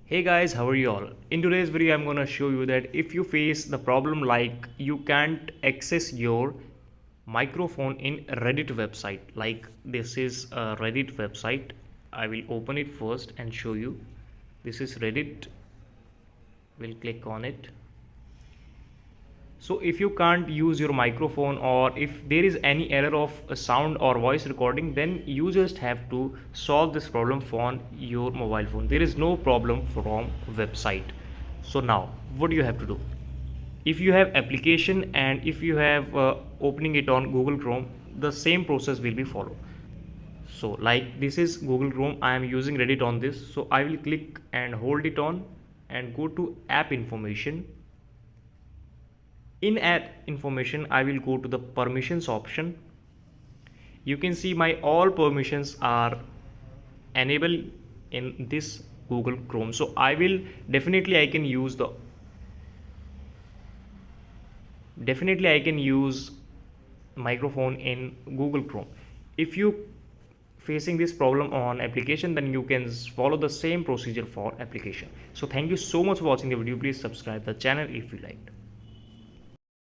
Hey guys, how are you all? In today's video, I'm gonna show you that if you face the problem like you can't access your microphone in Reddit website, like this is a Reddit website. I will open it first and show you. This is Reddit. We'll click on it. So if you can't use your microphone or if there is any error of a sound or voice recording, then you just have to solve this problem from your mobile phone. There is no problem from website. So now what do you have to do? If you have application and if you have opening it on Google Chrome, the same process will be followed. So like this is Google Chrome, I am using Reddit on this. So I will click and hold it on and go to app information. In app information, I will go to the permissions option. You can see my all permissions are enabled in this Google Chrome. So I will definitely I can use microphone in Google Chrome. If you facing this problem on application, then you can follow the same procedure for application. So thank you so much for watching the video. Please subscribe the channel if you liked.